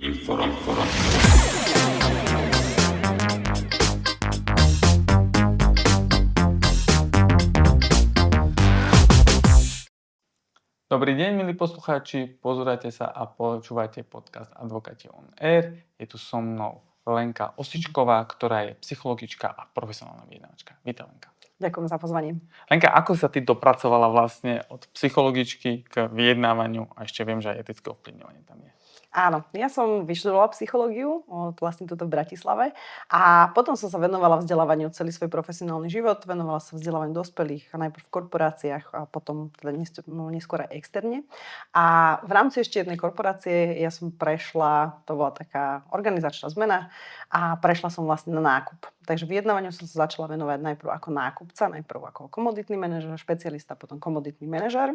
Inform. Dobrý deň, milí poslucháči, pozerajte sa a počúvajte podcast Advokáti on Air. Je tu so mnou Lenka Osičková, ktorá je psychologička a profesionálna vyjednávačka. Vítaj, Lenka. Ďakujem za pozvanie. Lenka, ako sa ty dopracovala vlastne od psychologičky k vyjednávaniu a ešte viem, že aj etické ovplyvňovanie tam je? Áno, ja som vyštudovala psychológiu vlastne tuto v Bratislave a potom som sa venovala vzdelávaniu celý svoj profesionálny život, venovala sa vzdelávaniu dospelých, najprv v korporáciách a potom teda neskôr aj externe. A v rámci ešte jednej korporácie ja som prešla, to bola taká organizačná zmena a prešla som vlastne na nákup. Takže vyjednávaniu som sa začala venovať najprv ako nákupca, najprv ako komoditný manažer, špecialista, potom komoditný manažer.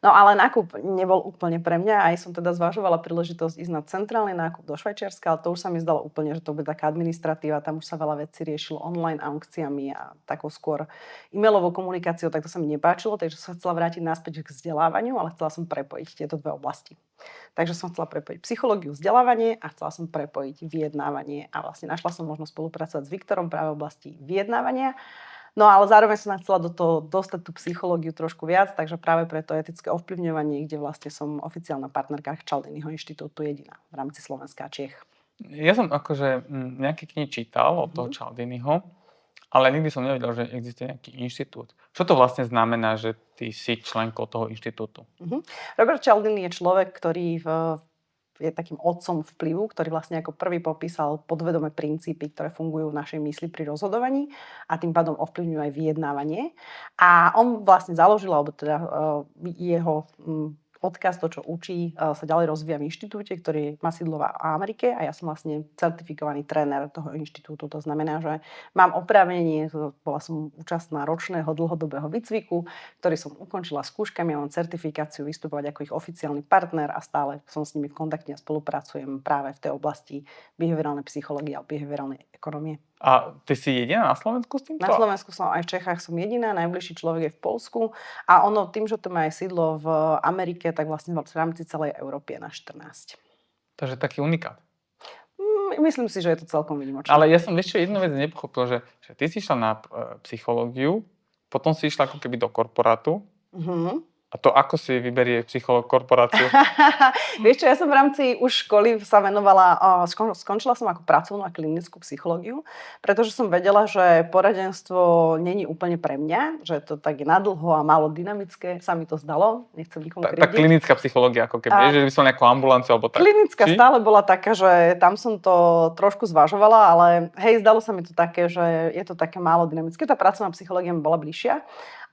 No ale nákup nebol úplne pre mňa, aj som teda zvažovala príležitosť ísť na centrálny nákup do Švajčiarska, ale to už sa mi zdalo úplne, že to bude taká administratíva, tam už sa veľa vecí riešilo online aukciami a takou skôr e-mailovou komunikáciou, tak to sa mi nepáčilo, takže som sa chcela vrátiť naspäť k vzdelávaniu, ale chcela som prepojiť tieto dve oblasti. Takže som chcela prepojiť psychológiu, vzdelávanie a chcela som prepojiť vyjednávanie a vlastne našla som možnosť spolupracovať s Viktorom práve v oblasti vyjednávania. No ale zároveň som chcela do toho dostať tú psychológiu trošku viac, takže práve preto etické ovplyvňovanie, kde vlastne som oficiálna partnerka Cialdiniho inštitútu jediná v rámci Slovenska a Čiech. Ja som akože nejaké knihy čítal od toho Cialdiniho, ale nikdy som nevedel, že existuje nejaký inštitút. Čo to vlastne znamená, že ty si členkou toho inštitútu? Robert Cialdini je človek, ktorý je takým otcom vplyvu, ktorý vlastne ako prvý popísal podvedomé princípy, ktoré fungujú v našej mysli pri rozhodovaní a tým pádom ovplyvňujú aj vyjednávanie. A on vlastne založil, alebo teda jeho odkaz, to, čo učí, sa ďalej rozvíja v inštitúte, ktorý má sídlo v Amerike a ja som vlastne certifikovaný tréner toho inštitútu. To znamená, že mám oprávnenie, bola som účastná ročného dlhodobého výcviku, ktorý som ukončila skúškami, ja mám certifikáciu vystupovať ako ich oficiálny partner a stále som s nimi v kontakte a spolupracujem práve v tej oblasti behaviorálnej psychológie a behaviorálnej ekonomie. A ty si jediná na Slovensku s týmto? Na Slovensku som aj v Čechách som jediná, najbližší človek je v Poľsku a ono tým, že to má aj sídlo v Amerike, tak vlastne v rámci celej Európy je na 14. Takže taký unikát. Myslím si, že je to celkom výnimočné. Ale ja som ešte jednu vec nepochopil, že ty si išla na psychológiu, potom si išla ako keby do korporátu. A to ako si vyberie psychológ korporáciu? Vieš čo, ja som v rámci už školy sa venovala, skončila som ako pracovnú a klinickú psychológiu, pretože som vedela, že poradenstvo není úplne pre mňa, že to tak je nadlho a málo dynamické, sa mi to zdalo, nechcem nikomu krivdiť. Tá klinická psychológia ako keby, že by som nejakú ambulanciu alebo tak. Klinická stále bola taká, že tam som to trošku zvažovala, ale hej, zdalo sa mi to také, že je to také málo dynamické. Tá pracovná psychológia mi bola bližšia.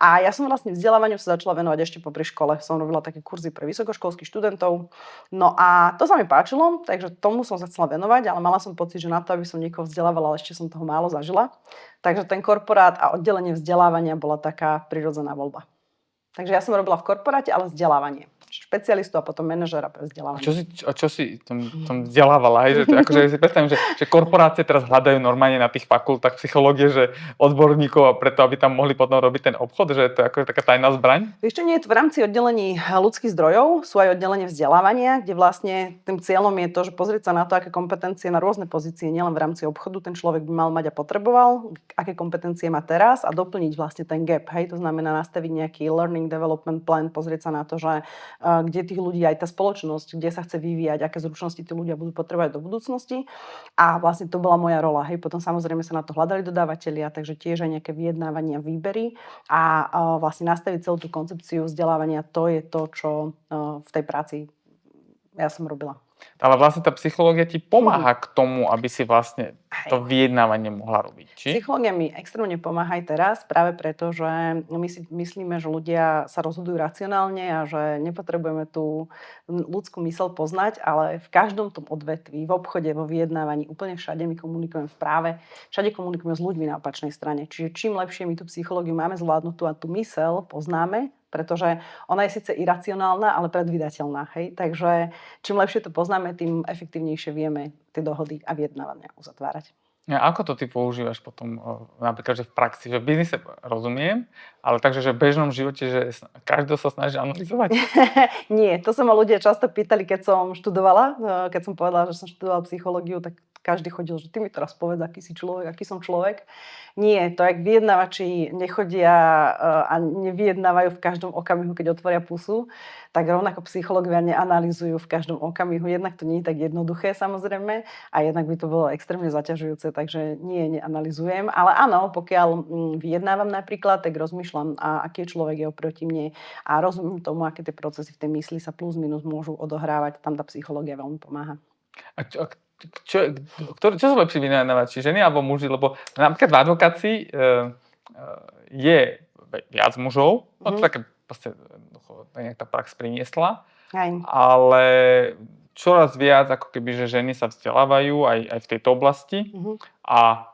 A ja som vlastne vzdelávaniu sa začala venovať ešte popri škole. Som robila také kurzy pre vysokoškolských študentov. No a to sa mi páčilo, takže tomu som sa chcela venovať, ale mala som pocit, že na to, aby som niekoho vzdelávala, ale ešte som toho málo zažila. Takže ten korporát a oddelenie vzdelávania bola taká prirodzená voľba. Takže ja som robila v korporáte, ale vzdelávanie. Špecialistu a potom manažera pre vzdelávanie. A čo si tom vzdelávala? Hej? Že, akože si predstavím, že korporácie teraz hľadajú normálne na tých fakultách psychológie, že odborníkov a preto, aby tam mohli potom robiť ten obchod, že to je ako taká tajná zbraň? Vieš čo, nie je to v rámci oddelení ľudských zdrojov, sú aj oddelenie vzdelávania, kde vlastne tým cieľom je to, že pozrieť sa na to, aké kompetencie na rôzne pozície, nielen v rámci obchodu ten človek by mal mať a potreboval, aké kompetencie má teraz a doplniť vlastne ten gap. Hej? To znamená nastaviť nejaký learning development plan, pozrieť sa na to, že kde tých ľudí, aj tá spoločnosť, kde sa chce vyvíjať, aké zručnosti tí ľudia budú potrebovať do budúcnosti. A vlastne to bola moja rola. Hej. Potom samozrejme sa na to hľadali dodávateľia, takže tiež aj nejaké vyjednávania, výbery a vlastne nastaviť celú tú koncepciu vzdelávania, to je to, čo v tej práci ja som robila. Ale vlastne tá psychológia ti pomáha k tomu, aby si vlastne to vyjednávanie mohla robiť. Či? Psychológia mi extrémne pomáha aj teraz, práve preto, že my si myslíme, že ľudia sa rozhodujú racionálne a že nepotrebujeme tú ľudskú myseľ poznať, ale v každom tom odvetví, v obchode, vo vyjednávaní, úplne všade my komunikujeme v práve, všade komunikujeme s ľuďmi na opačnej strane. Čiže čím lepšie my tú psychológiu máme zvládnutú a tú myseľ poznáme, pretože ona je síce iracionálna, ale predvídateľná. Hej? Takže čím lepšie to poznáme, tým efektívnejšie vieme tie dohody a vyjednávania uzatvárať. A ako to ty používaš potom, napríklad, že v praxi? Že v biznise rozumiem, ale takže, že v bežnom živote, že každý sa snaží analyzovať? Nie, to sa ma ľudia často pýtali, keď som študovala. Keď som povedala, že som študovala psychológiu, tak každý chodil, že ty mi teraz povedz, aký si človek, aký som človek. Nie, to jak vyjednávači nechodia a nevyjednávajú v každom okamihu, keď otvoria pusu, tak rovnako psychológovia neanalýzujú v každom okamihu. Jednak to nie je tak jednoduché, samozrejme, a jednak by to bolo extrémne zaťažujúce, takže nie, neanalizujem. Ale áno, pokiaľ vyjednávam napríklad, tak rozmýšľam, aký človek je oproti mne a rozumiem tomu, aké tie procesy v tej mysli sa plus minus môžu odohrávať. Tam tá psychológia veľmi pomáha. A čo sú lepší vyjednávači, ženy alebo muži? Lebo napríklad v advokácii je viac mužov, no to také proste nejak tá prax priniesla, Hej. ale čoraz viac ako keby, že ženy sa vzdelávajú aj v tejto oblasti a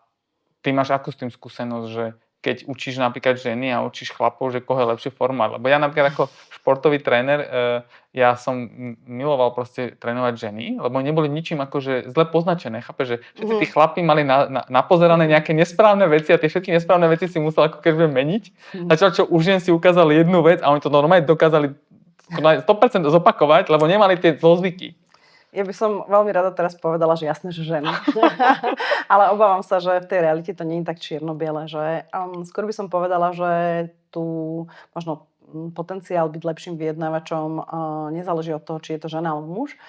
ty máš akú s tým skúsenosť, že keď učíš napríklad ženy a učíš chlapov, že koho je lepšie formát. Lebo ja napríklad ako športový tréner, ja som miloval proste trénovať ženy, lebo neboli ničím akože zle poznačené. Chápeš, že všetci tí chlapi mali napozerané nejaké nesprávne veci a tie všetky nesprávne veci si musel ako keby meniť. Zatiaľ, čo už žen si ukázali jednu vec a oni to normálne dokázali 100% zopakovať, lebo nemali tie zlozvyky. Ja by som veľmi rada teraz povedala, že jasné, že ženy. Ale obávam sa, že v tej realite to nie je tak čierno-biele. Že, skôr by som povedala, že tu možno potenciál byť lepším vyjednávačom nezáleží od toho, či je to žena alebo muž.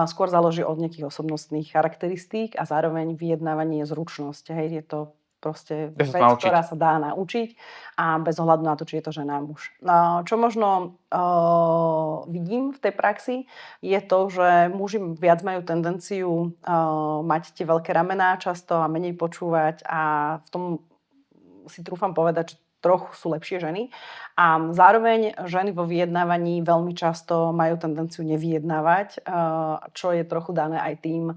Skôr záleží od nejakých osobnostných charakteristík a zároveň vyjednávanie je zručnosť. Hej, je to proste vec, ktorá sa dá naučiť a bez ohľadu na to, či je to žena a muž. Čo možno vidím v tej praxi, je to, že muži viac majú tendenciu mať tie veľké ramená často a menej počúvať a v tom si trúfam povedať, že trochu sú lepšie ženy. A zároveň ženy vo vyjednávaní veľmi často majú tendenciu nevyjednávať, čo je trochu dané aj tým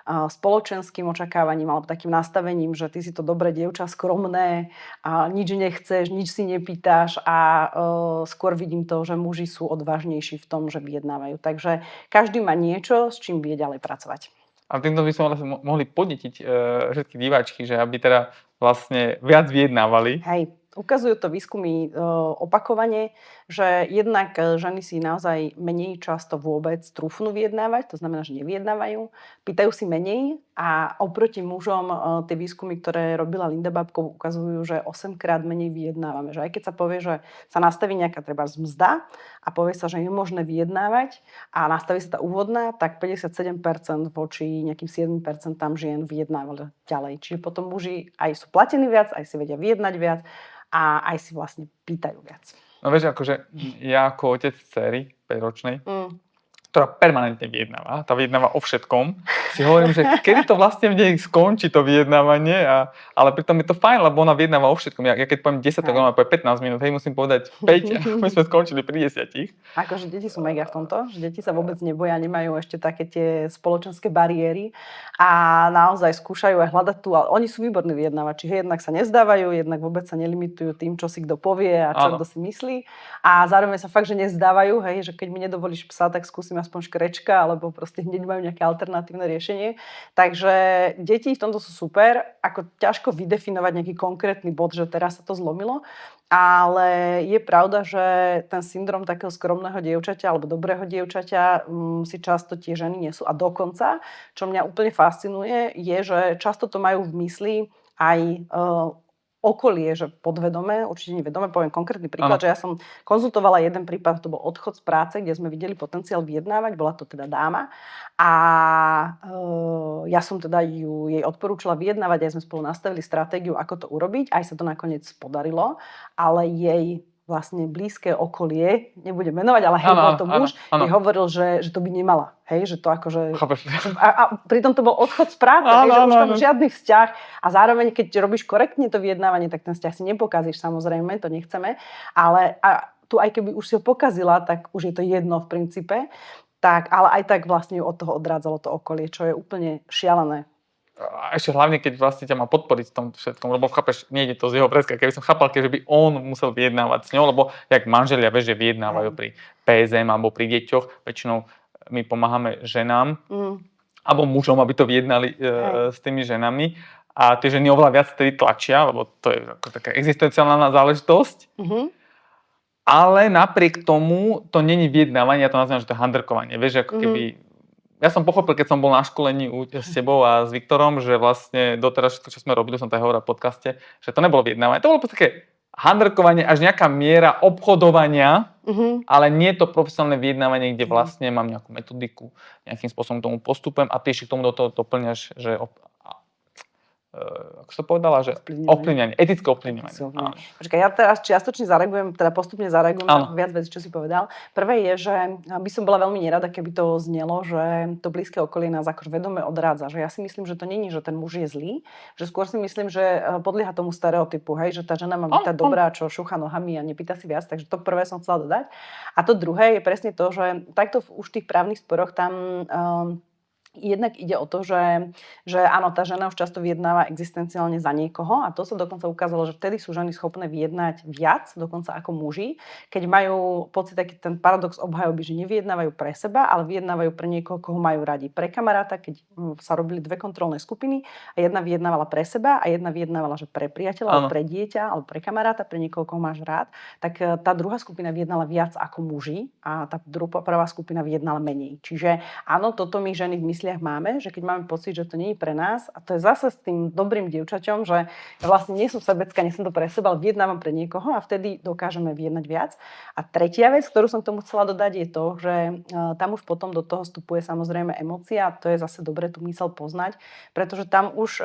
spoločenským očakávaním alebo takým nastavením, že ty si to dobré dievča, skromné a nič nechceš, nič si nepýtaš a skôr vidím to, že muži sú odvážnejší v tom, že vyjednávajú. Takže každý má niečo, s čím vie ďalej pracovať. A týmto by sme mohli podnetiť všetky diváčky, že aby teda vlastne viac vyjednávali. Hej. Ukazujú to výskumy opakovane, že jednak ženy si naozaj menej často vôbec trúfnú vyjednávať, to znamená, že nevyjednávajú, pýtajú si menej a oproti mužom tie výskumy, ktoré robila Linda Babková, ukazujú, že 8-krát menej vyjednávame. Že aj keď sa povie, že sa nastaví nejaká treba mzda a povie sa, že je možné vyjednávať a nastaví sa tá úvodná, tak 57% voči nejakým 7% žien vyjednávali ďalej. Čiže potom muži aj sú platení viac, aj si vedia vyjednať viac a aj si vlastne pýtajú viac. No vieš, akože ja ako otec dcery 5-ročnej, ktorá permanentne vyjednáva, tá vyjednáva o všetkom, si hovorím, že kedy to vlastne v nej skončí to vyjednávanie, ale pritom je to fajn, lebo ona vyjednáva o všetkom. Ja keď poviem 10, tak ona povie 15 minút, hej, musím povedať 5 a my sme skončili pri 10. Akože deti sú mega v tomto, že deti sa vôbec neboja, nemajú ešte také tie spoločenské bariéry a naozaj skúšajú aj hľadať tu, ale oni sú výborní vyjednávači, jednak sa nezdávajú, jednak vôbec sa nelimitujú tým, čo si kto povie a čo kto si myslí a zároveň sa fakt, že nezdávajú, hej, že keď mi nedovolíš psa, tak skúsim aspoň škrečka, alebo proste hneď majú nejaké alternatívne riešenie. Takže deti v tomto sú super, ako ťažko vydefinovať nejaký konkrétny bod, že teraz sa to zlomilo, ale je pravda, že ten syndrom takého skromného dievčaťa alebo dobrého dievčaťa si často tie ženy nesú. A dokonca, čo mňa úplne fascinuje, je, že často to majú v mysli aj okolie, že podvedome, určite nevedome, poviem konkrétny príklad, že ja som konzultovala jeden prípad, to bol odchod z práce, kde sme videli potenciál vyjednávať, bola to teda dáma a ja som teda jej odporúčala vyjednávať, aj sme spolu nastavili stratégiu, ako to urobiť, aj sa to nakoniec podarilo, ale jej vlastne blízke okolie, nebudem menovať, ale hej, bol to muž, jej hovoril, že to by nemala. Hej, že to akože... A pritom to bol odchod z práce, hej, že už tam žiadny vzťah. A zároveň, keď robíš korektne to vyjednávanie, tak ten vzťah si nepokazíš, samozrejme, to nechceme. Ale tu aj keby už si ho pokazila, tak už je to jedno v princípe. Tak, ale aj tak vlastne ju od toho odrádzalo to okolie, čo je úplne šialené. A ešte hlavne, keď vlastne ťa má podporiť v tom všetkom, lebo chápeš, nejde to z jeho predska. Keby som chápal, že by on musel vyjednávať s ňou, lebo jak manželia, vieš, že vyjednávajú pri PSM alebo pri deťoch, väčšinou my pomáhame ženám alebo mužom, aby to vyjednali s tými ženami. a tie ženy oveľa viac tedy tlačia, lebo to je ako taká existenciálna záležitosť. Ale napriek tomu to není vyjednávanie, ja to nazývam, že to je handrkovanie. Vieš, ako keby... Ja som pochopil, keď som bol na školení s tebou a s Viktorom, že vlastne doteraz všetko, čo sme robili, som to aj hovoril v podcaste, že to nebolo vyjednávanie. To bolo také handrkovanie, až nejaká miera obchodovania, ale nie je to profesionálne vyjednávanie, kde vlastne mám nejakú metodiku, nejakým spôsobom k tomu postupujem a ty ešte k tomu do toho doplňaš, že ako som povedala, že ovplyvňovanie, etické ovplyvňovanie. Počkaj, ja teraz čiastočne zareagujem, teda postupne zareagujem na viac vecí, čo si povedal. Prvé je, že by som bola veľmi nerada, keby to znelo, že to blízke okolie nás akože vedome odrádza. Že ja si myslím, že to není, že ten muž je zlý, že skôr si myslím, že podlieha tomu stereotypu, hej, že tá žena má byť tá dobrá, čo šúcha nohami a nepýta si viac, takže to prvé som chcela dodať. A to druhé je presne to, že takto už v tých právnych sporoch tam jednak ide o to, že áno, tá žena už často vyjednáva existenciálne za niekoho a to sa dokonca ukázalo, že vtedy sú ženy schopné vyjednať viac, dokonca ako muži, keď majú pocit, taký ten paradox obhajoby, že nevyjednávajú pre seba, ale vyjednávajú pre niekoho, koho majú radi. Pre kamaráta, keď sa robili dve kontrolné skupiny a jedna vyjednávala pre seba a jedna vyjednávala, že pre priateľa, alebo pre dieťa, alebo pre kamaráta, pre niekoho, koho máš rád, tak tá druhá skupina vyjednala viac ako muži a tá prvá skupina vyjednala menej. Čiže áno, toto my ženy v mysliach máme, že keď máme pocit, že to nie je pre nás a to je zase s tým dobrým dievčaťom, že ja vlastne nie som sebecká, nie som to pre seba, ale vyjednávam pre niekoho a vtedy dokážeme vyjednať viac. A tretia vec, ktorú som k tomu chcela dodať, je to, že tam už potom do toho vstupuje samozrejme emócia a to je zase dobre tú myseľ poznať, pretože tam už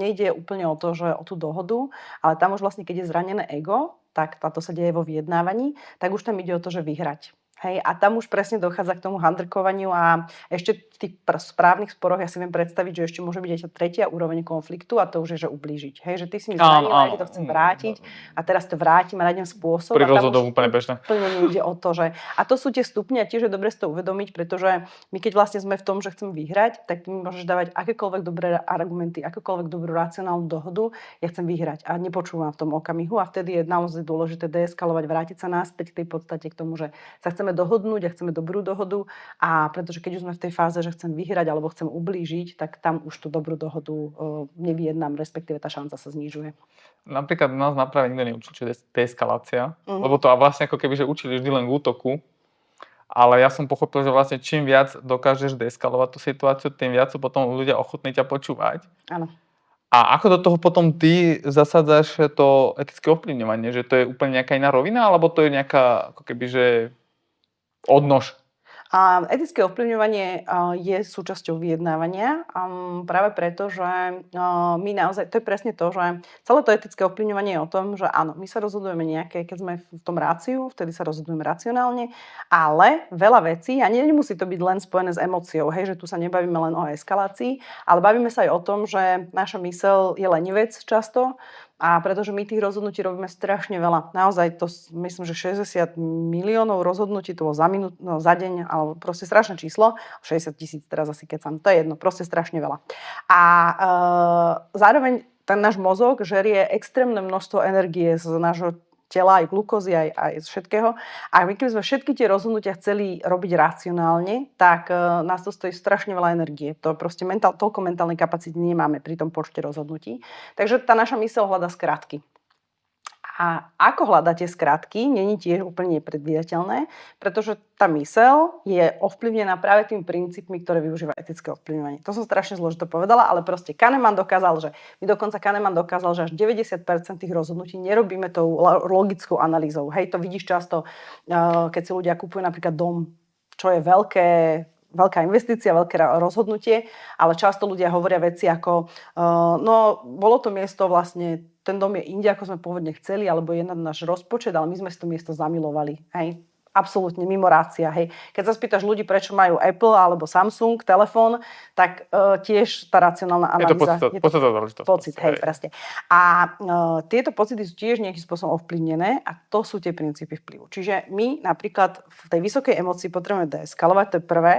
nejde úplne o to, že o tú dohodu, ale tam už vlastne, keď je zranené ego, tak táto sa deje vo vyjednávaní, tak už tam ide o to, že vyhrať. Hej, a tam už presne dochádza k tomu handrkovaniu a ešte v tých správnych sporoch ja si viem predstaviť, že ešte môže byť aj tá tretia úroveň konfliktu a to už je, že ublížiť. Hej, že ty si mi zranila, ja ti to chcem vrátiť a teraz to vrátim a nájdem spôsob. Pri rozhodov úplne bežné. Úplne nejde o to, že... A to sú tie stupne a tiež je dobre si to uvedomiť, pretože my keď vlastne sme v tom, že chcem vyhrať, tak ty mi môžeš dávať akékoľvek dobré argumenty, akékoľvek dobrú racionálnu dohodu, ja chcem vyhrať a nepočúvam v tom okamihu a vtedy je naozaj dôležité deeskalovať, vrátiť sa naspäť k tej podstate k tomu, že sa chceme dohodnúť a chceme dobrú dohodu a pretože keď už sme v tej fáze, že chcem vyhrať alebo chcem ublížiť, tak tam už tú dobrú dohodu nevyjednám, respektíve tá šanca sa znižuje. Napríklad nás na práve nikto neučil, čo je deeskalácia, lebo to vlastne ako keby, že učili vždy len k útoku, ale ja som pochopil, že vlastne čím viac dokážeš deeskalovať tú situáciu, tým viac sú potom ľudia ochotní ťa počúvať. Áno. A ako do toho potom ty zasadzáš to etické ovplyvňovanie, že to je úplne nejaká iná rovina, alebo to je nejaká ako keby, že odnož? A etické ovplyvňovanie je súčasťou vyjednávania práve preto, že my naozaj, to je presne to, že celé to etické ovplyvňovanie je o tom, že áno, my sa rozhodujeme nejaké, keď sme v tom ráciu, vtedy sa rozhodujeme racionálne, ale veľa vecí, a nemusí to byť len spojené s emóciou, hej, že tu sa nebavíme len o eskalácii, ale bavíme sa aj o tom, že naša myseľ je lenivec často, a pretože my tých rozhodnutí robíme strašne veľa. Naozaj to myslím, že 60 miliónov rozhodnutí to bolo za deň, alebo proste strašné číslo. 60 000 teraz asi keď to je jedno, proste strašne veľa. A zároveň ten náš mozog žerie extrémne množstvo energie z nášho tela, aj glukózy, aj z všetkého. A my keby sme všetky tie rozhodnutia chceli robiť racionálne, tak nás to stojí strašne veľa energie. To proste toľko mentálnej kapacity nemáme pri tom počte rozhodnutí. Takže tá naša myseľ hľadá skratky. A ako hľadáte skratky, není tiež úplne nepredvídateľné, pretože tá myseľ je ovplyvnená práve tým princípmi, ktoré využíva etické ovplyvňovanie. To som strašne zložito povedala, ale proste Kahneman dokázal, že až 90% tých rozhodnutí nerobíme tou logickou analýzou. Hej, to vidíš často, keď si ľudia kupujú napríklad dom, čo je veľká investícia, veľké rozhodnutie, ale často ľudia hovoria veci ako no, bolo to miesto vlastne, ten dom je inde, ako sme pôvodne chceli, alebo je na náš rozpočet, ale my sme si to miesto zamilovali. Hej? Absolútne mimo rácia. Hej? Keď sa spýtaš ľudí, prečo majú Apple alebo Samsung telefón, tak tiež tá racionálna analýza. Je to pocit, hej, presne. A tieto pocity sú tiež nejakým spôsobom ovplyvnené a to sú tie princípy vplyvu. Čiže my napríklad v tej vysokej emócii potrebujeme deeskalovať, to je prvé.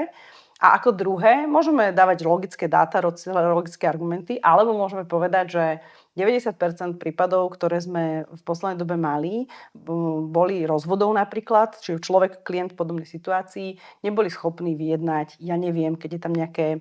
A ako druhé, môžeme dávať logické dáta, logické argumenty, alebo môžeme povedať, že 90% prípadov, ktoré sme v poslednej dobe mali, boli rozvodov napríklad, čiže človek, klient v podobnej situácii, neboli schopní vyjednať, ja neviem, keď je tam nejaké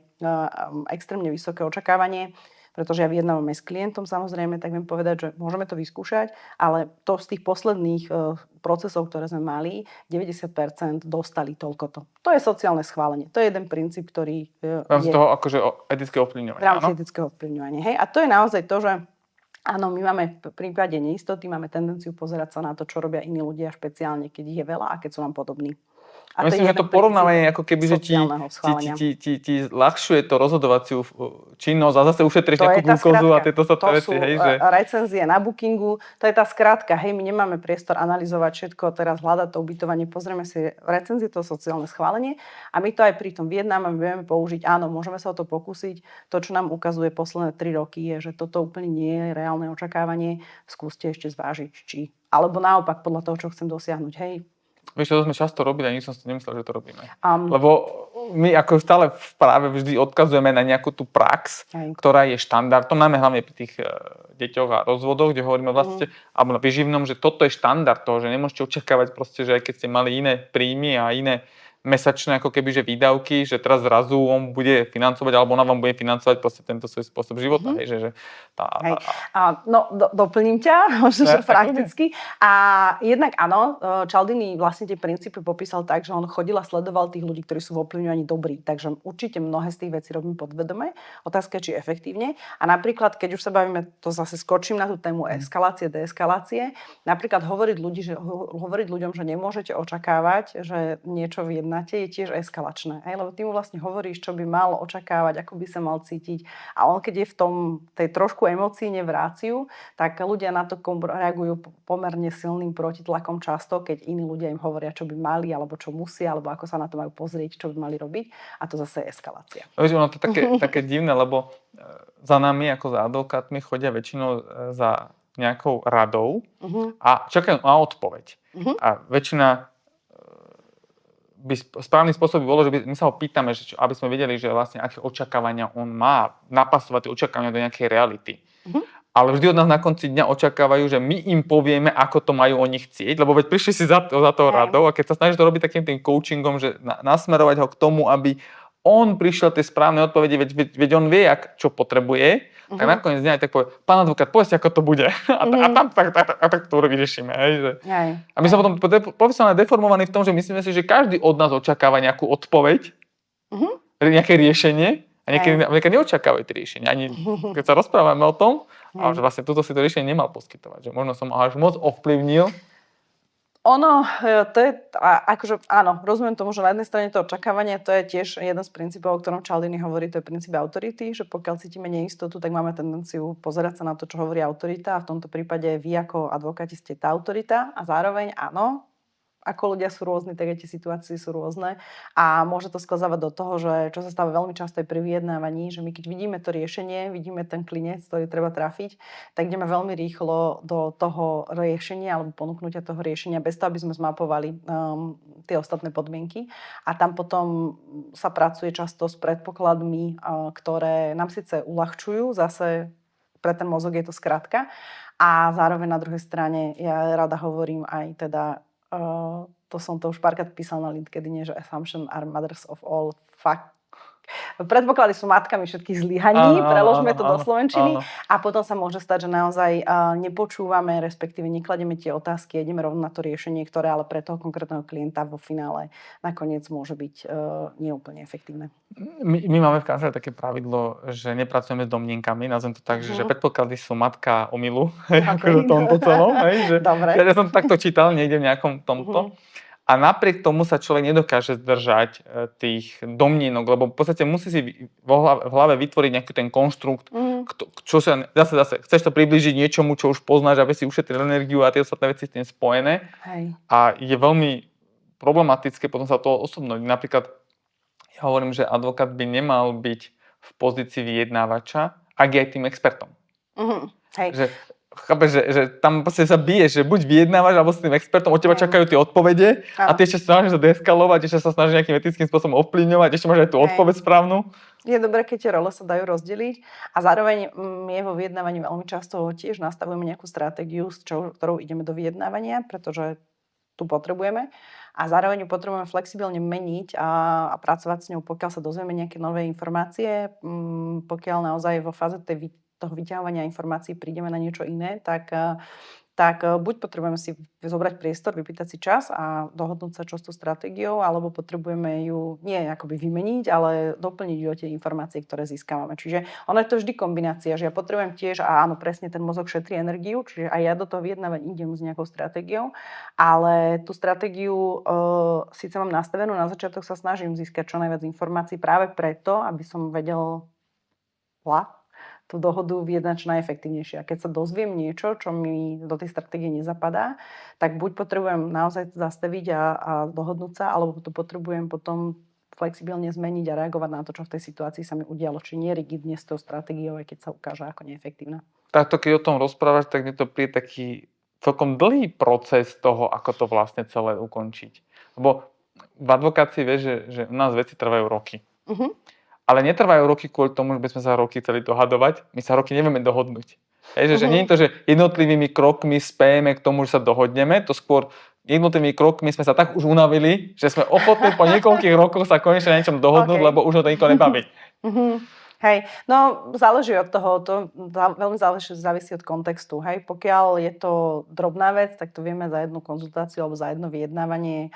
extrémne vysoké očakávanie, pretože ja vyjednávam aj s klientom samozrejme, tak viem povedať, že môžeme to vyskúšať, ale to z tých posledných procesov, ktoré sme mali, 90% dostali toľkoto. To je sociálne schválenie. To je jeden princíp, ktorý V rámci toho akože etické ovplyvňovanie, v rámci áno? etického ovplyvňovania. Hej? A to je naozaj to, že áno, my máme v prípade neistoty, máme tendenciu pozerať sa na to, čo robia iní ľudia, špeciálne keď ich je veľa a keď sú nám podobní. A myslím, že to porovnávanie ako keby, že ti ľahšuje to rozhodovaciu činnosť a zase ušetríš nejakú glukózu a tieto sa veci, hej, že... recenzie na Bookingu, to je tá skrátka, hej, my nemáme priestor analyzovať všetko, teraz hľadať to ubytovanie, pozrieme si recenzie, to sociálne schválenie a my to aj pri tom vyjednávame, vieme použiť, áno, môžeme sa o to pokúsiť, to, čo nám ukazuje posledné 3 roky, je, že toto úplne nie je reálne očakávanie, skúste ešte zvážiť, či, alebo naopak podľa toho, čo chcem dosiahnuť, hej. Vieš, to sme často robili a nikdy som si nemyslel, že to robíme. Lebo my ako stále v práve vždy odkazujeme na nejakú tú prax, ktorá je štandardom, najmä hlavne pri tých deťoch a rozvodoch, kde hovoríme vlastne, alebo na výživnom, že toto je štandard toho, že nemôžete očakávať proste, že aj keď ste mali iné príjmy a iné mesačné ako keby, že výdavky, že teraz zrazu on bude financovať, alebo ona vám bude financovať proste tento svoj spôsob života. Hej, že doplním ťa, možno, že prakticky. A jednak áno, Cialdini vlastne tie princípy popísal tak, že on chodil a sledoval tých ľudí, ktorí sú v ovplyvňovaní dobrí. Takže určite mnohé z tých vecí robím podvedome. Otázka je, či efektívne. A napríklad, keď už sa bavíme, to zase skočím na tú tému eskalácie, deeskalácie, napríklad hovoriť ľuďom, že nemôžete očakávať, že niečo vyjedná je tiež eskalačné. Lebo ty mu vlastne hovoríš, čo by mal očakávať, ako by sa mal cítiť. A on, keď je v tej trošku emocíne vráciu, tak ľudia na to reagujú pomerne silným protitlakom často, keď iní ľudia im hovoria, čo by mali, alebo čo musia, alebo ako sa na to majú pozrieť, čo by mali robiť. A to zase je eskalácia. Ono to je také divné, lebo za nami, ako za advokátmi, chodia väčšinou za nejakou radou a čakajú na odpoveď. A väčšina správny spôsob by bolo, že my sa ho pýtame, že aby sme vedeli, že vlastne aké očakávania on má, napasovať tie očakávania do nejakej reality. Ale vždy od nás na konci dňa očakávajú, že my im povieme, ako to majú oni chcieť, lebo veď prišli si za to radou a keď sa snažíš to robiť takým tým coachingom, že nasmerovať ho k tomu, aby on prišiel tie správne odpovede, veď on vie, čo potrebuje, tak nakoniec dňa aj tak povie, pán advokát, povedzte, ako to bude. A tam tak to vyriešime. A my sme potom profesionálne deformovaní v tom, že myslíme si, že každý od nás očakáva nejakú odpoveď, nejaké riešenie a niekedy neočakávajú tie riešenia. Ani keď sa rozprávame o tom, ale že vlastne toto si to riešenie nemal poskytovať. Že možno som až moc ovplyvnil. Ono, to je, akože áno, rozumiem tomu, že na jednej strane to očakávanie, to je tiež jeden z princípov, o ktorom Cialdini hovorí, to je princíp autority, že pokiaľ cítime neistotu, tak máme tendenciu pozerať sa na to, čo hovorí autorita a v tomto prípade vy ako advokáti ste tá autorita a zároveň áno, ako ľudia sú rôzni, tak aj tie situácie sú rôzne a môže to sklzávať do toho, že čo sa stáva veľmi často aj pri vyjednávaní, že my keď vidíme to riešenie, vidíme ten klinec, ktorý treba trafiť, tak ideme veľmi rýchlo do toho riešenia alebo ponúknutia toho riešenia bez toho, aby sme zmapovali tie ostatné podmienky a tam potom sa pracuje často s predpokladmi, ktoré nám síce uľahčujú, zase pre ten mozog je to skratka a zároveň na druhej strane ja rada hovorím aj teda to som to už párkrát písal na LinkedIne, že assumption are mothers of all predpoklady sú matkami všetkých zlyhaní, preložme to do slovenčiny a potom sa môže stať, že naozaj nepočúvame, respektíve neklademe tie otázky, ideme rovno na to riešenie, ktoré ale pre toho konkrétneho klienta vo finále nakoniec môže byť neúplne efektívne. My máme v kancelárii také pravidlo, že nepracujeme s domnienkami, nazvem to tak, že predpoklady sú matka omylu, akože tomto celom. Ja som to takto čítal, niekde v nejakom tomto. A napriek tomu sa človek nedokáže zdržať tých domnienok, lebo v podstate musí si v hlave vytvoriť nejaký ten konštrukt, čo sa zase chceš to priblížiť niečomu, čo už poznáš, aby si ušetril energiu a tie ostatné veci s tým spojené. A je veľmi problematické potom sa to osobnoť. Napríklad ja hovorím, že advokát by nemal byť v pozícii vyjednávača, ak je aj tým expertom. Chápeš, že tam proste sa biješ, že buď vyjednávaš, alebo s tým expertom, od teba čakajú tie odpovede a ty ešte sa snažíš deeskalovať, ešte sa snažíš nejakým etickým spôsobom ovplyvňovať, ešte máš aj tú odpoveď správnu. Je dobré, keď tie role sa dajú rozdeliť a zároveň my vo vyjednávaní veľmi často tiež nastavujeme nejakú stratégiu, s ktorou ideme do vyjednávania, pretože tu potrebujeme a zároveň ju potrebujeme flexibilne meniť a pracovať s ňou, pokiaľ sa dozvieme nejaké nové informácie, pokiaľ naozaj vo fáze tej toho vyťahovania informácií prídeme na niečo iné, tak buď potrebujeme si zobrať priestor, vypýtať si čas a dohodnúť sa, čo s tou stratégiou, alebo potrebujeme ju nie akoby vymeniť, ale doplniť ju o tie informácie, ktoré získavame. Čiže ono je to vždy kombinácia, že ja potrebujem tiež, a áno, presne ten mozog šetrí energiu, čiže aj ja do toho vyjednávania idem s nejakou stratégiou, ale tú stratégiu síce mám nastavenú, na začiatok sa snažím získať čo najviac informácií práve preto, aby som vedel tú dohodu vyjednať čo najefektívnejšie. A keď sa dozviem niečo, čo mi do tej stratégie nezapadá, tak buď potrebujem naozaj zastaviť a dohodnúť sa, alebo to potrebujem potom flexibilne zmeniť a reagovať na to, čo v tej situácii sa mi udialo. Či nie rigidne s tou stratégiou, aj keď sa ukáže ako neefektívna. Takto keď o tom rozprávaš, tak mne to príde taký celkom dlhý proces toho, ako to vlastne celé ukončiť. Lebo v advokácii vieš, že u nás veci trvajú roky. Ale netrvajú roky kvôli tomu, že by sme sa roky chceli dohadovať. My sa roky nevieme dohodnúť. Že nie je to, že jednotlivými krokmi spejeme k tomu, že sa dohodneme, to skôr jednotlivými krokmi sme sa tak už unavili, že sme ochotní po niekoľkých rokoch sa konečne na niečom dohodnúť, lebo už ho to nikto nebaví. Hej, no záleží od toho, veľmi závisí od kontextu. Hej, pokiaľ je to drobná vec, tak to vieme za jednu konzultáciu alebo za jedno vyjednávanie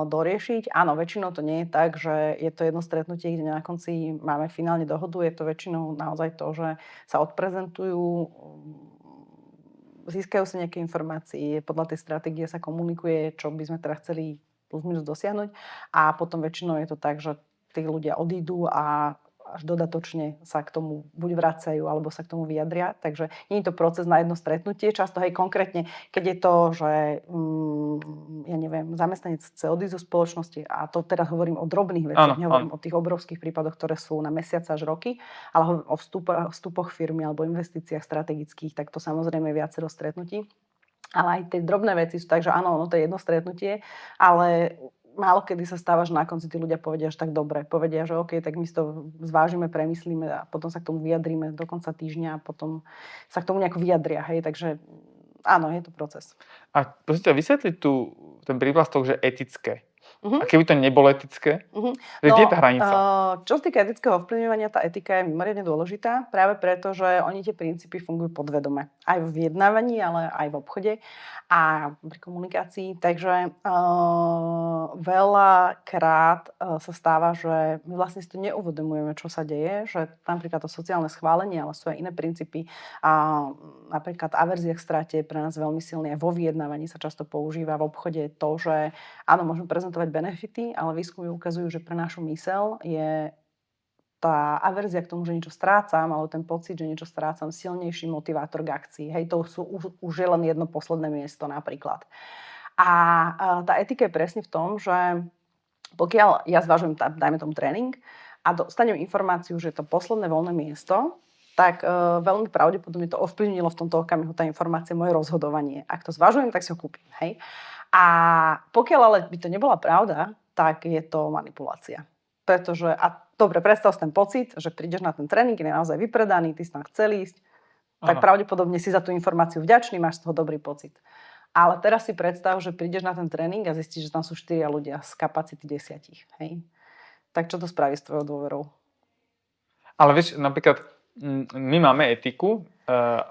doriešiť. Áno, väčšinou to nie je tak, že je to jedno stretnutie, kde na konci máme finálne dohodu. Je to väčšinou naozaj to, že sa odprezentujú, získajú sa nejaké informácie, podľa tej stratégie sa komunikuje, čo by sme teda chceli plus minus dosiahnuť a potom väčšinou je to tak, že tí ľudia odídu a až dodatočne sa k tomu buď vracajú, alebo sa k tomu vyjadria. Takže nie je to proces na jedno stretnutie. Často, hej, konkrétne, keď je to, že ja neviem, zamestnanec chce odísť zo spoločnosti, a to teraz hovorím o drobných veciach, nehovorím o tých obrovských prípadoch, ktoré sú na mesiace až roky, ale hovorím o vstupoch firmy alebo investíciách strategických, tak to samozrejme je viacero stretnutí. Ale aj tie drobné veci sú tak, že áno, to je jedno stretnutie, ale málo kedy sa stáva, že na konci tí ľudia povedia, že tak dobre. Povedia, že OK, tak my si to zvážime, premyslíme a potom sa k tomu vyjadríme do konca týždňa a potom sa k tomu nejako vyjadria. Hej? Takže áno, je to proces. A prosím ťa, vysvetliť ten prívlastok, že etické. A keby to nebolo etické? Kde je tá hranica? Čo sa týka etického ovplyvňovania, tá etika je mimoriadne dôležitá, práve preto, že oni tie princípy fungujú podvedome. Aj v vyjednávaní, ale aj v obchode a pri komunikácii. Takže veľakrát sa stáva, že my vlastne si to neuvedomujeme, čo sa deje, že napríklad to sociálne schválenie, ale sú aj iné princípy. A napríklad averzia k strate je pre nás veľmi silný. Aj vo vyjednávaní sa často používa v obchode to, že áno, môžeme prezentovať benefity, ale výskumy ukazujú, že pre našu myseľ je tá averzia k tomu, že niečo strácam, alebo ten pocit, že niečo strácam, silnejší motivátor k akcii. Hej, to už je len jedno posledné miesto napríklad. A tá etika je presne v tom, že pokiaľ ja zvažujem, dajme tomu tréning, a dostanem informáciu, že je to posledné voľné miesto, tak veľmi pravdepodobne to ovplyvnilo v tomto okamihu tá informácia moje rozhodovanie. Ak to zvažujem, tak si ho kúpim. Hej? A pokiaľ ale by to nebola pravda, tak je to manipulácia. Pretože, a dobre, predstav si ten pocit, že prídeš na ten tréning, je naozaj vypredaný, ty si tam chcel ísť, tak pravdepodobne si za tú informáciu vďačný, máš z toho dobrý pocit. Ale teraz si predstav, že prídeš na ten tréning a zistíš, že tam sú 4 ľudia z kapacity 10. Hej? Tak čo to spraví s tvojou dôverou? Ale vieš, napríklad my máme etiku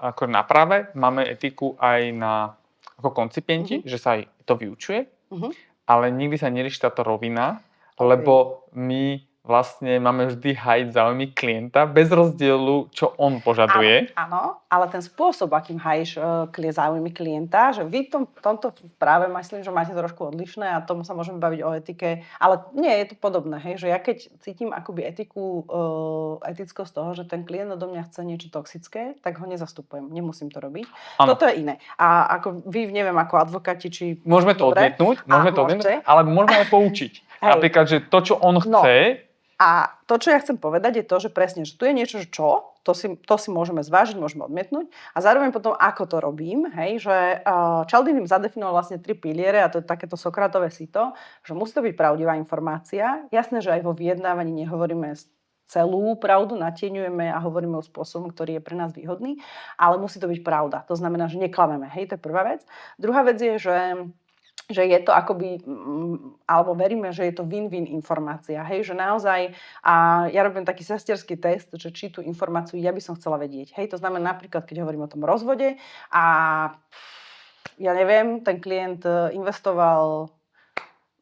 ako na práve, máme etiku aj ako koncipienti, že sa aj to vyučuje, ale nikdy sa nerieši táto rovina, lebo my vlastne máme vždy hájiť záujmy klienta bez rozdielu, čo on požaduje. Áno, ale ten spôsob, akým hájiš záujmy klienta, že vy v tomto práve myslím, že máte trošku odlišné a tomu sa môžeme baviť o etike, ale nie, je to podobné, hej, že ja keď cítim akoby etickosť toho, že ten klient odo mňa chce niečo toxické, tak ho nezastupujem, nemusím to robiť. Ano. Toto je iné. A ako vy, neviem, ako advokáti, či... Môžeme to odmietnúť, ale môžeme aj poučiť. Napríklad, že to, čo on chce... A to, čo ja chcem povedať, je to, že presne, že tu je niečo, že čo, to si môžeme zvážiť, môžeme odmietnúť a zároveň potom, ako to robím, hej, že Cialdini zadefinoval vlastne 3 piliere a to je takéto Sokratové sito, že musí to byť pravdivá informácia. Jasné, že aj vo vyjednávaní nehovoríme celú pravdu, natieňujeme a hovoríme o spôsobom, ktorý je pre nás výhodný, ale musí to byť pravda. To znamená, že neklameme, hej, to je prvá vec. Druhá vec je, že že je to akoby, alebo veríme, že je to win-win informácia, hej, že naozaj, a ja robím taký sesterský test, že či tú informáciu ja by som chcela vedieť, hej, to znamená napríklad, keď hovorím o tom rozvode a ja neviem, ten klient investoval,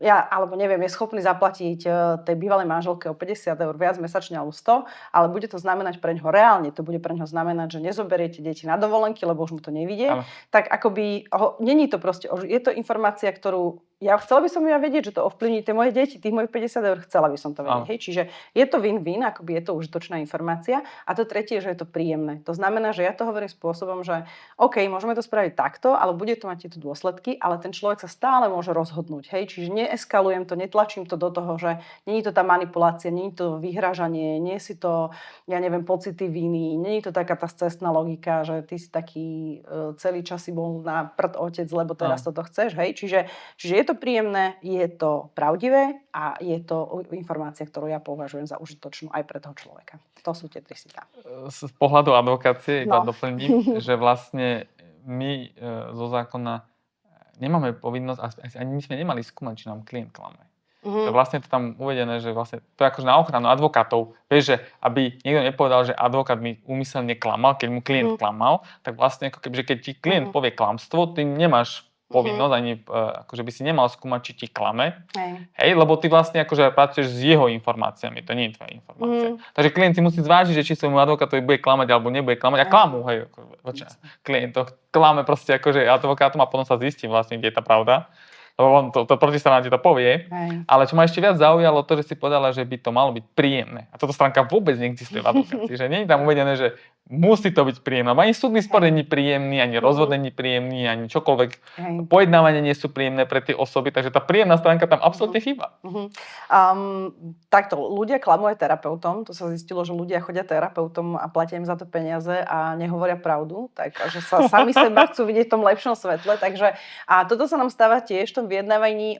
alebo neviem, je schopný zaplatiť tej bývalej manželke o 50 eur viac mesačne alebo 100, ale bude to znamenať pre ňoho reálne, to bude pre ňoho znamenať, že nezoberiete deti na dovolenky, lebo už mu to nevidie, Áno. tak akoby, není to proste, je to informácia, ktorú chcela by som ja vedieť, že to ovplyvní tie moje deti, tých mojich 50 eur, chcela by som to vedieť. Áno. Hej? Čiže je to win-win, akoby je to užitočná informácia. A to tretie, že je to príjemné. To znamená, že ja to hovorím spôsobom, že OK, môžeme to spraviť takto, ale bude to mať tieto dôsledky, ale ten človek sa stále môže rozhodnúť. Hej? Čiže neeskalujem to, netlačím to do toho, že nie je to tá manipulácia, nie je to vyhrážanie, nie si to, ja neviem, pocity viny, nie je to taká tá cestná logika, že ty si taký celý čas si bol na prd otec, lebo teraz toto chceš. Hej? Čiže je to príjemné, je to pravdivé a je to informácia, ktorú ja považujem za užitočnú aj pre toho človeka. To sú tie 3 sitá. Z pohľadu advokácie iba No. doplním, že vlastne my zo zákona nemáme povinnosť, ani my sme nemali skúmať, či nám klient klame. Že vlastne je to tam uvedené, že vlastne to je akože na ochranu advokátov. Vieš, že aby niekto nepovedal, že advokát mi úmyselne klamal, keď mu klient klamal, tak vlastne ako keby, že keď ti klient povie klamstvo, ty nemáš povinnosť, ani akože by si nemal skúmať, či ti klame. Hej, lebo ty vlastne akože pracuješ s jeho informáciami, to nie je tvoja informácia. Takže klient si musí zvážiť, že či svojmu advokátovi bude klamať alebo nebude klamať a klamú, hej. Klient to klame proste akože advokátom a potom sa zistí vlastne, kde je tá pravda. Lebo on to protistrana ti to povie. Ale čo ma ešte viac zaujalo, to, že si povedala, že by to malo byť príjemné. A toto stránka vôbec neexistuje v advokácii. Že nie je tam uvedené, že musí to byť príjemné. Ani súdny spor nie je príjemný, ani rozvod nie je príjemný, ani čokoľvek. Pojednávanie nie sú príjemné pre tie osoby, takže tá príjemná stránka tam absolútne chýba. Takto, ľudia klamú aj terapeutom. To sa zistilo, že ľudia chodia terapeutom a platia im za to peniaze a nehovoria pravdu. Takže sa sami seba chcú vidieť v tom lepšom svetle. Takže, a toto sa nám stáva tiež v tom vyjednávaní.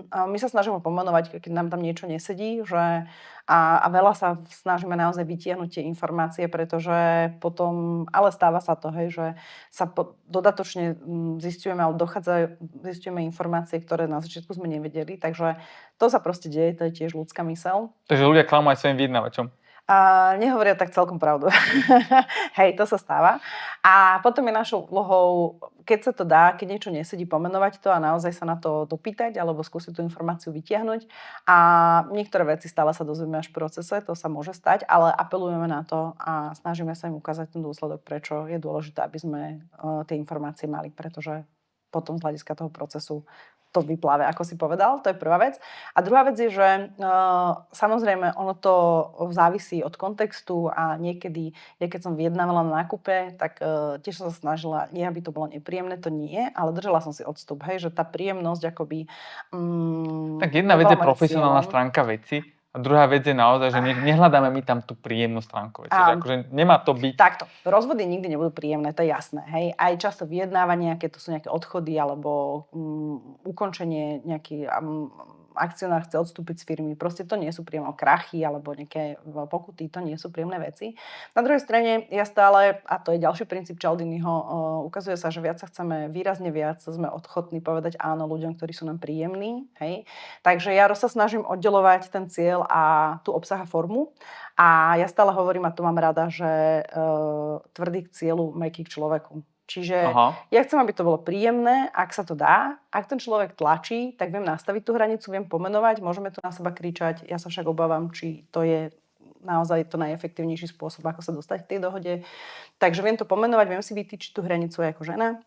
My sa snažíme pomenovať, keď nám tam niečo nesedí, že a veľa sa snažíme naozaj vytiahnuť tie informácie, pretože potom, ale stáva sa to, hej, že sa dodatočne zisťujeme, ale zisťujeme informácie, ktoré na začiatku sme nevedeli, takže to sa proste deje, to je tiež ľudská myseľ. Takže ľudia klamú aj svojim vyjednávačom. A nehovoria tak celkom pravdu. Hej, to sa stáva. A potom je našou úlohou, keď sa to dá, keď niečo nesedí, pomenovať to a naozaj sa na to dopýtať alebo skúsiť tú informáciu vytiahnuť. A niektoré veci stále sa dozvieme až v procese, to sa môže stať, ale apelujeme na to a snažíme sa im ukázať ten dôsledok, prečo je dôležité, aby sme tie informácie mali, pretože potom z hľadiska toho procesu to vypláve, ako si povedal, to je prvá vec. A druhá vec je, že samozrejme ono to závisí od kontextu a niekedy, ja keď som vyjednávala na nákupe, tak tiež som sa snažila, nie aby to bolo nepríjemné, to nie, ale držala som si odstup, hej, že tá príjemnosť akoby... Tak jedna vec je profesionálna stránka veci, a druhá vec je naozaj, že nehľadáme my tam tú príjemnú stránku veci. Akože nemá to byť... Takto, rozvody nikdy nebudú príjemné, to je jasné. Hej. Aj často vyjednávania, keď to sú nejaké odchody alebo ukončenie, nejaký akcionár chce odstúpiť z firmy. Proste to nie sú príjemné krachy alebo nejaké pokuty, to nie sú príjemné veci. Na druhej strane ja stále, a to je ďalší princíp Cialdiniho, ukazuje sa, že viac sa chceme, výrazne viac sme ochotní povedať áno ľuďom, ktorí sú nám príjemní. Hej. Takže ja sa snažím oddelovať ten cieľ a tú obsah a formu. A ja stále hovorím, a to mám rada, že tvrdý k cieľu, mäkký k človeku. Čiže ja chcem, aby to bolo príjemné, ak sa to dá. Ak ten človek tlačí, tak viem nastaviť tú hranicu, viem pomenovať, môžeme to na seba kričať. Ja sa však obávam, či to je naozaj to najefektívnejší spôsob, ako sa dostať k tej dohode. Takže viem to pomenovať, viem si vytýčiť tú hranicu aj ako žena.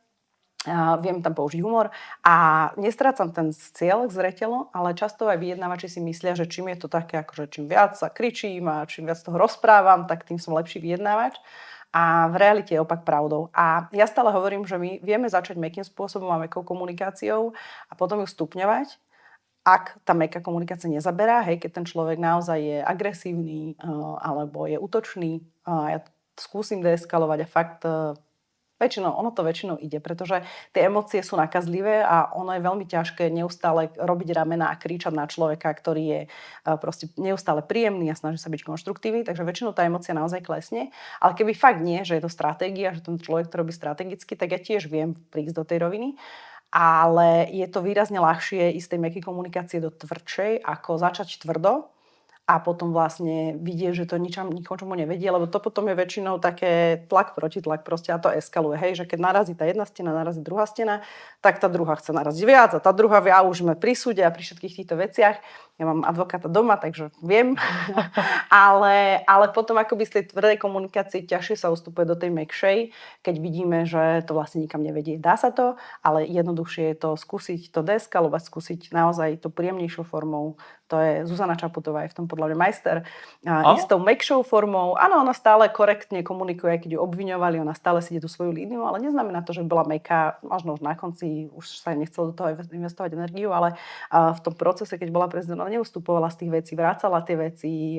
Viem tam použiť humor a nestrácam ten cieľ zretelo, ale často aj vyjednávači si myslia, že čím je to také, akože čím viac sa kričím a čím viac toho rozprávam, tak tým som lepší vyjednávač. A v realite je opak pravdou. A ja stále hovorím, že my vieme začať mäkkým spôsobom a mäkkou komunikáciou a potom ju stupňovať, ak tá mäkká komunikácia nezaberá, hej, keď ten človek naozaj je agresívny alebo je útočný, ja skúsim deeskalovať a fakt ono to väčšinou ide, pretože tie emócie sú nakazlivé a ono je veľmi ťažké neustále robiť ramena a kričať na človeka, ktorý je proste neustále príjemný a snaží sa byť konštruktívny, takže väčšinou tá emócia naozaj klesne. Ale keby fakt nie, že je to stratégia, že ten človek to robí strategicky, tak ja tiež viem prísť do tej roviny. ale je to výrazne ľahšie ísť z tej mäkkej komunikácie do tvrdšej, ako začať tvrdo a potom vlastne vidieť, že to nikomu nevedie, lebo to potom je väčšinou také tlak, protitlak proste a to eskaluje. Hej, že keď narazí tá jedna stena, narazí druhá stena, tak tá druhá chce naraziť viac a tá druhá vie, a už sme pri súde a pri všetkých týchto veciach. Ja mám advokáta doma, takže viem. ale potom akoby z tej tvrdej komunikácie ťažšie sa ustupuje do tej mäkšej, keď vidíme, že to vlastne nikam nevedie. Dá sa to, ale jednoduchšie je to skúsiť to deeskalovať, skúsiť naozaj to príjemnejšou formou. To je Zuzana Čaputová, je v tom podľa mňa majster. Istou mäkšou formou. Áno, ona stále korektne komunikuje, keď ju obviňovali, ona stále si ide tú svoju líniu, ale neznamená to, že bola mäkká. Možno už na konci už sa nechcelo do toho investovať energiu, ale v tom procese, keď bola prezidentka, ona neustupovala z tých vecí, vrácala tie veci,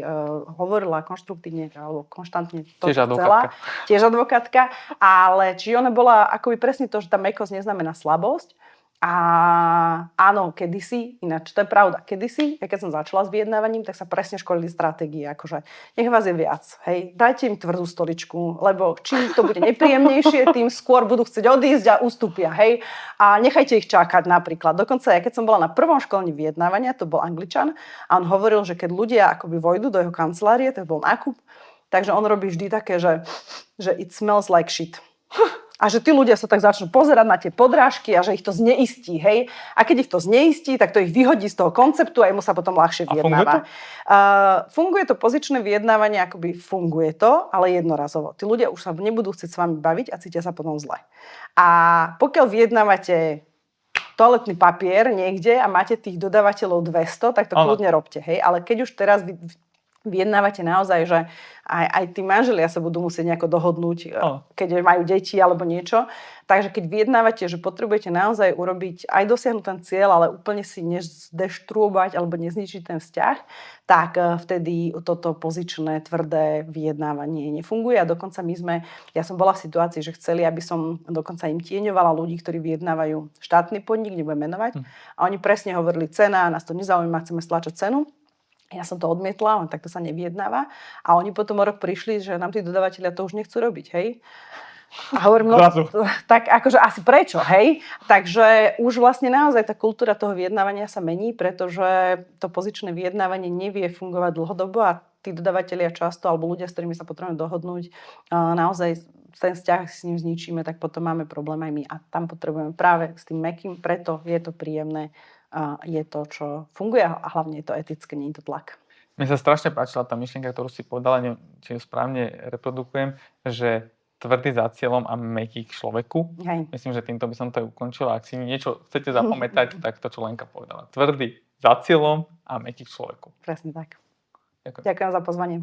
hovorila konštruktívne alebo konštantne to, čo chcela. Tiež advokátka. Ale či ona bola akoby presne to, že tá mäkkosť neznamená slabosť. A áno, kedysi, ináč to je pravda, kedysi, keď som začala s vyjednávaním, tak sa presne školili stratégie, akože nech vás je viac, hej, dajte im tvrdú stoličku, lebo čím to bude nepríjemnejšie, tým skôr budú chcieť odísť a ustúpia, hej, a nechajte ich čakať napríklad. Dokonca ja, keď som bola na prvom školení vyjednávania, to bol Angličan, a on hovoril, že keď ľudia akoby vojdu do jeho kancelárie, to bol nákup, takže on robí vždy také, že it smells like shit. A že tí ľudia sa tak začnú pozerať na tie podrážky a že ich to zneistí, hej. A keď ich to zneistí, tak to ich vyhodí z toho konceptu a jemu sa potom ľahšie vyjednáva. Funguje to pozičné vyjednávanie, akoby funguje to, ale jednorazovo. Tí ľudia už sa nebudú chcieť s vami baviť a cítia sa potom zle. A pokiaľ vyjednávate toaletný papier niekde a máte tých dodávateľov 200, tak to kľudne robte, hej. Ale keď už teraz vyjednávate naozaj, že aj tí manželia sa budú musieť nejako dohodnúť, keď majú deti alebo niečo. Takže keď vyjednávate, že potrebujete naozaj urobiť, aj dosiahnuť ten cieľ, ale úplne si nezdeštrúbať alebo nezničiť ten vzťah, tak vtedy toto pozičné, tvrdé vyjednávanie nefunguje. A dokonca ja som bola v situácii, že chceli, aby som dokonca im tieňovala ľudí, ktorí vyjednávajú štátny podnik, nebudem menovať. A oni presne hovorili, cena, nás to nezaujíma, chceme stlačať cenu. Ja som to odmietla, on takto sa nevyjednáva. A oni potom o rok prišli, že nám tí dodavatelia to už nechcú robiť, hej. A hovorím, no tak akože asi prečo, hej. Takže už vlastne naozaj tá kultúra toho vyjednávania sa mení, pretože to pozičné vyjednávanie nevie fungovať dlhodobo a tí dodavatelia často, alebo ľudia, s ktorými sa potrebujeme dohodnúť, naozaj ten vzťah s ním zničíme, tak potom máme problém aj my. A tam potrebujeme práve s tým mäkkým, preto je to príjemné. Je to, čo funguje a hlavne je to etické, nie je to tlak. Mne sa strašne páčila tá myšlienka, ktorú si povedala, neviem, či ju správne reprodukujem, že tvrdý za cieľom a mäkký k človeku. Hej. Myslím, že týmto by som to aj ukončila. Ak si niečo chcete zapamätať, tak to, čo Lenka povedala. Tvrdý za cieľom a mäkký k človeku. Presne tak. Ďakujem. Ďakujem za pozvanie.